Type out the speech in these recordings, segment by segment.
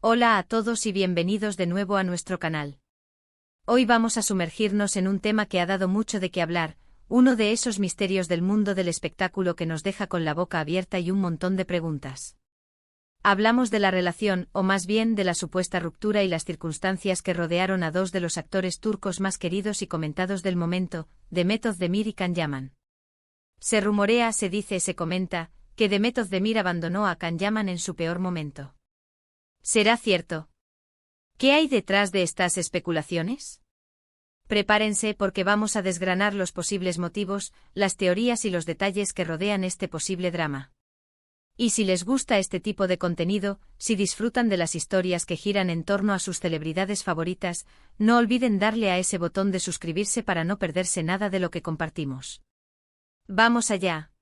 Hola a todos y bienvenidos de nuevo a nuestro canal. Hoy vamos a sumergirnos en un tema que ha dado mucho de qué hablar, uno de esos misterios del mundo del espectáculo que nos deja con la boca abierta y un montón de preguntas. Hablamos de la relación, o más bien de la supuesta ruptura y las circunstancias que rodearon a dos de los actores turcos más queridos y comentados del momento, Demet Özdemir y Can Yaman. Se rumorea, se dice, se comenta, que Demet Özdemir abandonó a Can Yaman en su peor momento. ¿Será cierto? ¿Qué hay detrás de estas especulaciones? Prepárense porque vamos a desgranar los posibles motivos, las teorías y los detalles que rodean este posible drama. Y si les gusta este tipo de contenido, si disfrutan de las historias que giran en torno a sus celebridades favoritas, no olviden darle a ese botón de suscribirse para no perderse nada de lo que compartimos. ¡Vamos allá!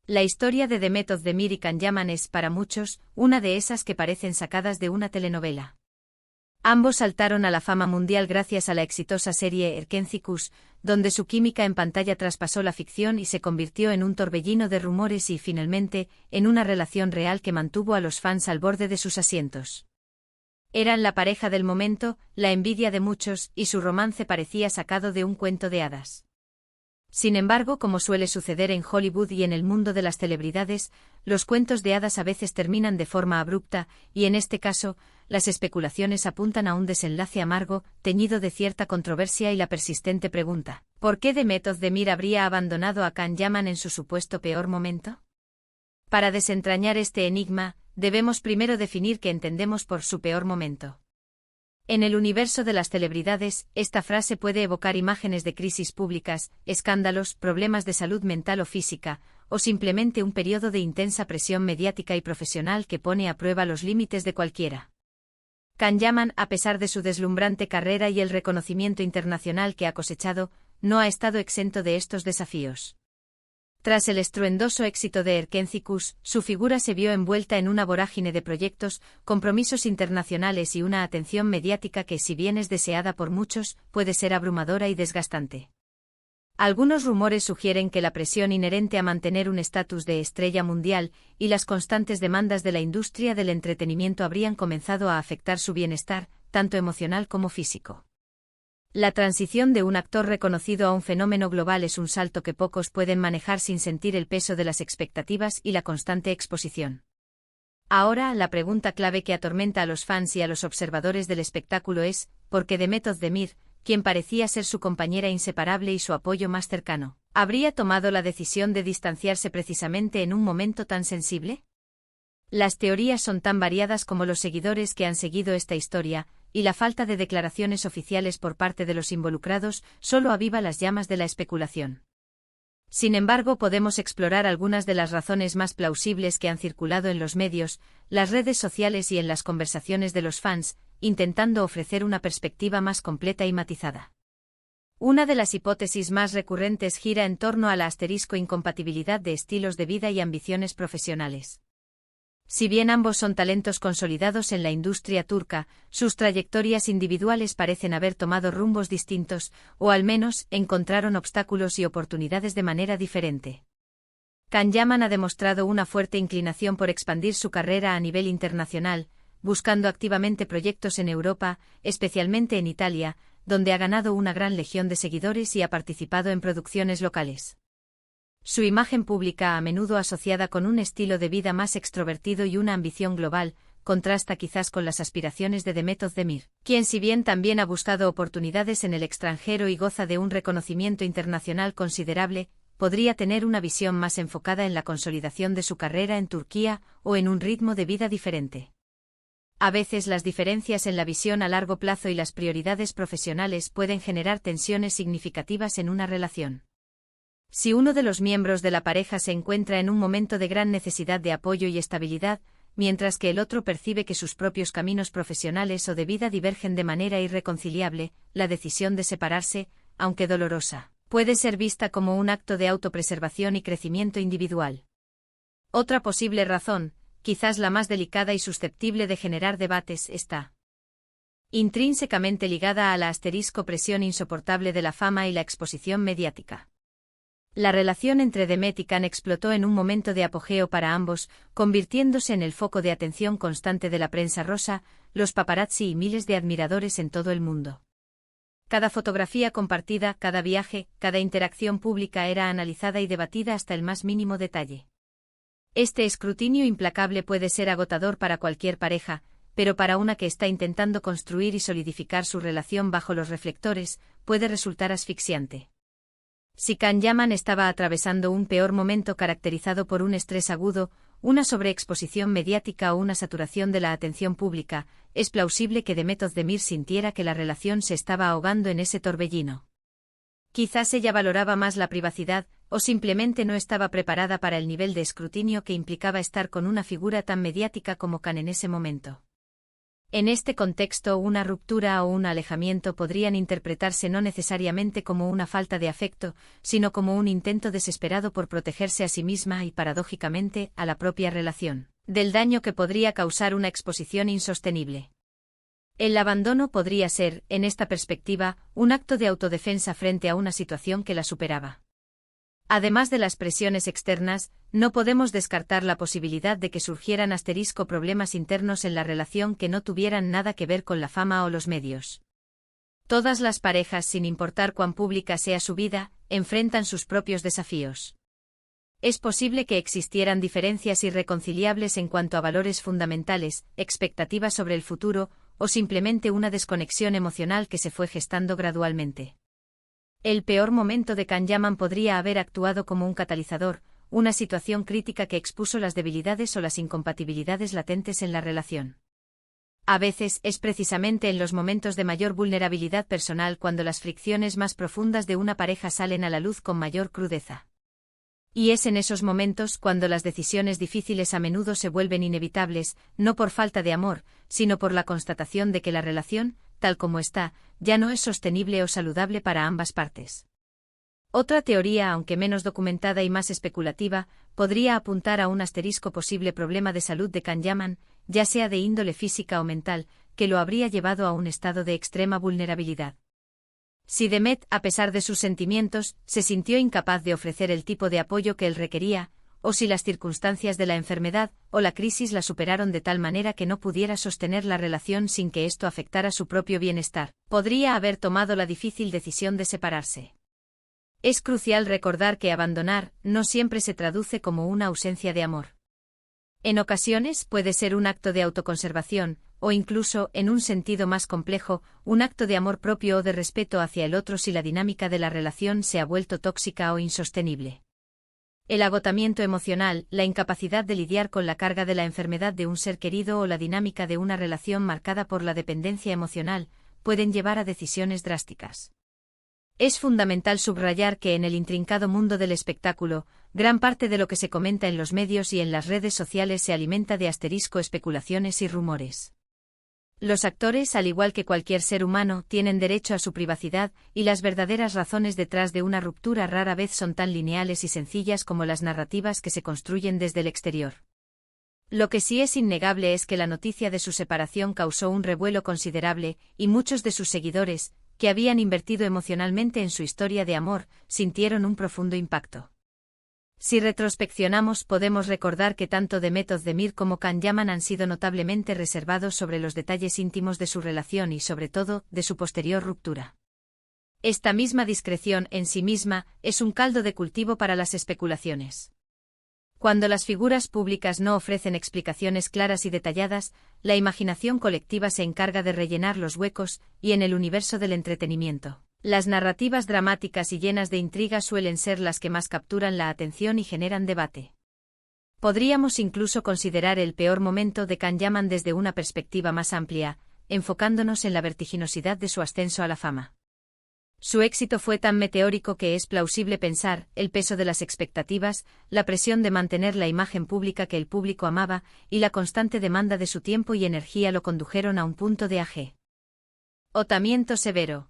La historia de Demet Özdemir y Can Yaman es, para muchos, una de esas que parecen sacadas de una telenovela. Ambos saltaron a la fama mundial gracias a la exitosa serie Erkenci Kuş, donde su química en pantalla traspasó la ficción y se convirtió en un torbellino de rumores y, finalmente, en una relación real que mantuvo a los fans al borde de sus asientos. Eran la pareja del momento, la envidia de muchos, y su romance parecía sacado de un cuento de hadas. Sin embargo, como suele suceder en Hollywood y en el mundo de las celebridades, los cuentos de hadas a veces terminan de forma abrupta, y en este caso, las especulaciones apuntan a un desenlace amargo, teñido de cierta controversia y la persistente pregunta: ¿por qué Demet Özdemir habría abandonado a Can Yaman en su supuesto peor momento? Para desentrañar este enigma, debemos primero definir qué entendemos por su peor momento. En el universo de las celebridades, esta frase puede evocar imágenes de crisis públicas, escándalos, problemas de salud mental o física, o simplemente un periodo de intensa presión mediática y profesional que pone a prueba los límites de cualquiera. Can Yaman, a pesar de su deslumbrante carrera y el reconocimiento internacional que ha cosechado, no ha estado exento de estos desafíos. Tras el estruendoso éxito de Erkenci Kuş, su figura se vio envuelta en una vorágine de proyectos, compromisos internacionales y una atención mediática que, si bien es deseada por muchos, puede ser abrumadora y desgastante. Algunos rumores sugieren que la presión inherente a mantener un estatus de estrella mundial y las constantes demandas de la industria del entretenimiento habrían comenzado a afectar su bienestar, tanto emocional como físico. La transición de un actor reconocido a un fenómeno global es un salto que pocos pueden manejar sin sentir el peso de las expectativas y la constante exposición. Ahora, la pregunta clave que atormenta a los fans y a los observadores del espectáculo es: ¿por qué Demet Özdemir, quien parecía ser su compañera inseparable y su apoyo más cercano, habría tomado la decisión de distanciarse precisamente en un momento tan sensible? Las teorías son tan variadas como los seguidores que han seguido esta historia, y la falta de declaraciones oficiales por parte de los involucrados solo aviva las llamas de la especulación. Sin embargo, podemos explorar algunas de las razones más plausibles que han circulado en los medios, las redes sociales y en las conversaciones de los fans, intentando ofrecer una perspectiva más completa y matizada. Una de las hipótesis más recurrentes gira en torno a la incompatibilidad de estilos de vida y ambiciones profesionales. Si bien ambos son talentos consolidados en la industria turca, sus trayectorias individuales parecen haber tomado rumbos distintos, o al menos, encontraron obstáculos y oportunidades de manera diferente. Can Yaman ha demostrado una fuerte inclinación por expandir su carrera a nivel internacional, buscando activamente proyectos en Europa, especialmente en Italia, donde ha ganado una gran legión de seguidores y ha participado en producciones locales. Su imagen pública, a menudo asociada con un estilo de vida más extrovertido y una ambición global, contrasta quizás con las aspiraciones de Demet Özdemir, quien, si bien también ha buscado oportunidades en el extranjero y goza de un reconocimiento internacional considerable, podría tener una visión más enfocada en la consolidación de su carrera en Turquía o en un ritmo de vida diferente. A veces las diferencias en la visión a largo plazo y las prioridades profesionales pueden generar tensiones significativas en una relación. Si uno de los miembros de la pareja se encuentra en un momento de gran necesidad de apoyo y estabilidad, mientras que el otro percibe que sus propios caminos profesionales o de vida divergen de manera irreconciliable, la decisión de separarse, aunque dolorosa, puede ser vista como un acto de autopreservación y crecimiento individual. Otra posible razón, quizás la más delicada y susceptible de generar debates, está intrínsecamente ligada a la presión insoportable de la fama y la exposición mediática. La relación entre Demet y Can explotó en un momento de apogeo para ambos, convirtiéndose en el foco de atención constante de la prensa rosa, los paparazzi y miles de admiradores en todo el mundo. Cada fotografía compartida, cada viaje, cada interacción pública era analizada y debatida hasta el más mínimo detalle. Este escrutinio implacable puede ser agotador para cualquier pareja, pero para una que está intentando construir y solidificar su relación bajo los reflectores, puede resultar asfixiante. Si Can Yaman estaba atravesando un peor momento caracterizado por un estrés agudo, una sobreexposición mediática o una saturación de la atención pública, es plausible que Demet Özdemir sintiera que la relación se estaba ahogando en ese torbellino. Quizás ella valoraba más la privacidad, o simplemente no estaba preparada para el nivel de escrutinio que implicaba estar con una figura tan mediática como Can en ese momento. En este contexto, una ruptura o un alejamiento podrían interpretarse no necesariamente como una falta de afecto, sino como un intento desesperado por protegerse a sí misma y, paradójicamente, a la propia relación, del daño que podría causar una exposición insostenible. El abandono podría ser, en esta perspectiva, un acto de autodefensa frente a una situación que la superaba. Además de las presiones externas, no podemos descartar la posibilidad de que surgieran problemas internos en la relación que no tuvieran nada que ver con la fama o los medios. Todas las parejas, sin importar cuán pública sea su vida, enfrentan sus propios desafíos. Es posible que existieran diferencias irreconciliables en cuanto a valores fundamentales, expectativas sobre el futuro, o simplemente una desconexión emocional que se fue gestando gradualmente. El peor momento de Can Yaman podría haber actuado como un catalizador, una situación crítica que expuso las debilidades o las incompatibilidades latentes en la relación. A veces es precisamente en los momentos de mayor vulnerabilidad personal cuando las fricciones más profundas de una pareja salen a la luz con mayor crudeza. Y es en esos momentos cuando las decisiones difíciles a menudo se vuelven inevitables, no por falta de amor, sino por la constatación de que la relación, tal como está, ya no es sostenible o saludable para ambas partes. Otra teoría, aunque menos documentada y más especulativa, podría apuntar a un posible problema de salud de Can Yaman, ya sea de índole física o mental, que lo habría llevado a un estado de extrema vulnerabilidad. Si Demet, a pesar de sus sentimientos, se sintió incapaz de ofrecer el tipo de apoyo que él requería, o si las circunstancias de la enfermedad o la crisis la superaron de tal manera que no pudiera sostener la relación sin que esto afectara su propio bienestar, podría haber tomado la difícil decisión de separarse. Es crucial recordar que abandonar no siempre se traduce como una ausencia de amor. En ocasiones puede ser un acto de autoconservación, o incluso, en un sentido más complejo, un acto de amor propio o de respeto hacia el otro si la dinámica de la relación se ha vuelto tóxica o insostenible. El agotamiento emocional, la incapacidad de lidiar con la carga de la enfermedad de un ser querido o la dinámica de una relación marcada por la dependencia emocional, pueden llevar a decisiones drásticas. Es fundamental subrayar que en el intrincado mundo del espectáculo, gran parte de lo que se comenta en los medios y en las redes sociales se alimenta de especulaciones y rumores. Los actores, al igual que cualquier ser humano, tienen derecho a su privacidad, y las verdaderas razones detrás de una ruptura rara vez son tan lineales y sencillas como las narrativas que se construyen desde el exterior. Lo que sí es innegable es que la noticia de su separación causó un revuelo considerable, y muchos de sus seguidores, que habían invertido emocionalmente en su historia de amor, sintieron un profundo impacto. Si retrospeccionamos, podemos recordar que tanto Demet Özdemir como Can Yaman han sido notablemente reservados sobre los detalles íntimos de su relación y, sobre todo, de su posterior ruptura. Esta misma discreción en sí misma es un caldo de cultivo para las especulaciones. Cuando las figuras públicas no ofrecen explicaciones claras y detalladas, la imaginación colectiva se encarga de rellenar los huecos, y en el universo del entretenimiento, las narrativas dramáticas y llenas de intriga suelen ser las que más capturan la atención y generan debate. Podríamos incluso considerar el peor momento de Can Yaman desde una perspectiva más amplia, enfocándonos en la vertiginosidad de su ascenso a la fama. Su éxito fue tan meteórico que es plausible pensar, el peso de las expectativas, la presión de mantener la imagen pública que el público amaba, y la constante demanda de su tiempo y energía lo condujeron a un punto de agotamiento severo.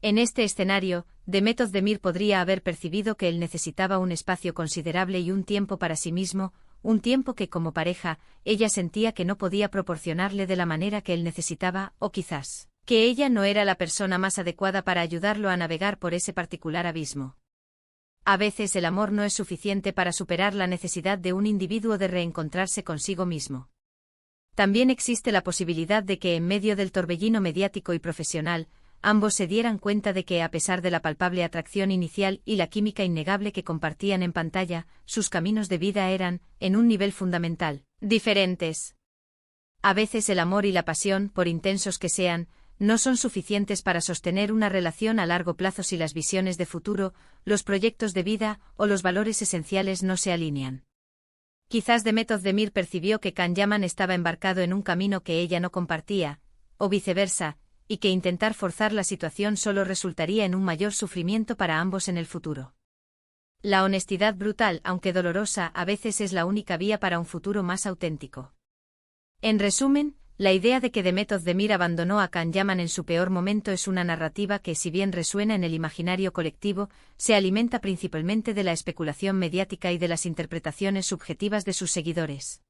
En este escenario, Demet Özdemir podría haber percibido que él necesitaba un espacio considerable y un tiempo para sí mismo, un tiempo que como pareja, ella sentía que no podía proporcionarle de la manera que él necesitaba, o quizás que ella no era la persona más adecuada para ayudarlo a navegar por ese particular abismo. A veces el amor no es suficiente para superar la necesidad de un individuo de reencontrarse consigo mismo. También existe la posibilidad de que en medio del torbellino mediático y profesional, ambos se dieran cuenta de que a pesar de la palpable atracción inicial y la química innegable que compartían en pantalla, sus caminos de vida eran, en un nivel fundamental, diferentes. A veces el amor y la pasión, por intensos que sean, no son suficientes para sostener una relación a largo plazo si las visiones de futuro, los proyectos de vida o los valores esenciales no se alinean. Quizás Demet Özdemir percibió que Can Yaman estaba embarcado en un camino que ella no compartía, o viceversa, y que intentar forzar la situación solo resultaría en un mayor sufrimiento para ambos en el futuro. La honestidad brutal, aunque dolorosa, a veces es la única vía para un futuro más auténtico. En resumen, la idea de que Demet Özdemir abandonó a Can Yaman en su peor momento es una narrativa que, si bien resuena en el imaginario colectivo, se alimenta principalmente de la especulación mediática y de las interpretaciones subjetivas de sus seguidores.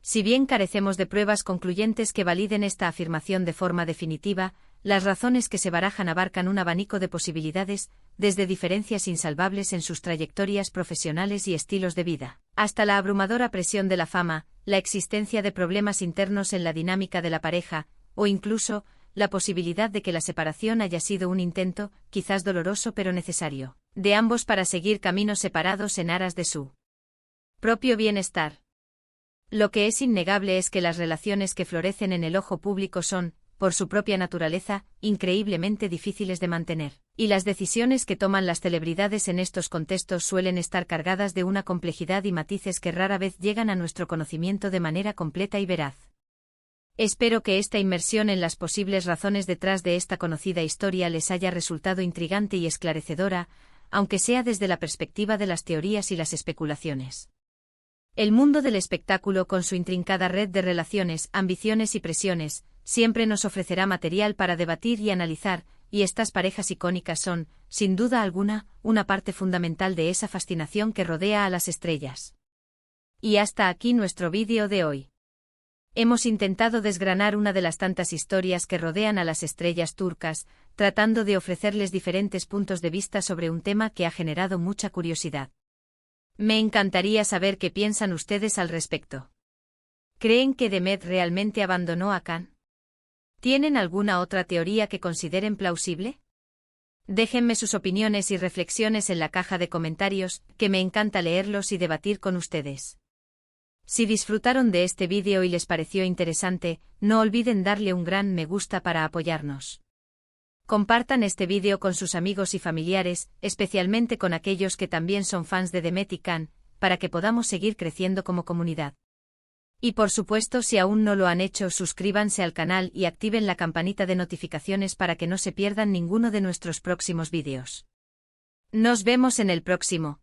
Si bien carecemos de pruebas concluyentes que validen esta afirmación de forma definitiva, las razones que se barajan abarcan un abanico de posibilidades, desde diferencias insalvables en sus trayectorias profesionales y estilos de vida, hasta la abrumadora presión de la fama, la existencia de problemas internos en la dinámica de la pareja, o incluso, la posibilidad de que la separación haya sido un intento, quizás doloroso pero necesario, de ambos para seguir caminos separados en aras de su propio bienestar. Lo que es innegable es que las relaciones que florecen en el ojo público son, por su propia naturaleza, increíblemente difíciles de mantener, y las decisiones que toman las celebridades en estos contextos suelen estar cargadas de una complejidad y matices que rara vez llegan a nuestro conocimiento de manera completa y veraz. Espero que esta inmersión en las posibles razones detrás de esta conocida historia les haya resultado intrigante y esclarecedora, aunque sea desde la perspectiva de las teorías y las especulaciones. El mundo del espectáculo, con su intrincada red de relaciones, ambiciones y presiones, siempre nos ofrecerá material para debatir y analizar, y estas parejas icónicas son, sin duda alguna, una parte fundamental de esa fascinación que rodea a las estrellas. Y hasta aquí nuestro vídeo de hoy. Hemos intentado desgranar una de las tantas historias que rodean a las estrellas turcas, tratando de ofrecerles diferentes puntos de vista sobre un tema que ha generado mucha curiosidad. Me encantaría saber qué piensan ustedes al respecto. ¿Creen que Demet realmente abandonó a Can? ¿Tienen alguna otra teoría que consideren plausible? Déjenme sus opiniones y reflexiones en la caja de comentarios, que me encanta leerlos y debatir con ustedes. Si disfrutaron de este vídeo y les pareció interesante, no olviden darle un gran me gusta para apoyarnos. Compartan este vídeo con sus amigos y familiares, especialmente con aquellos que también son fans de Demet y Can, para que podamos seguir creciendo como comunidad. Y por supuesto, si aún no lo han hecho, suscríbanse al canal y activen la campanita de notificaciones para que no se pierdan ninguno de nuestros próximos vídeos. Nos vemos en el próximo.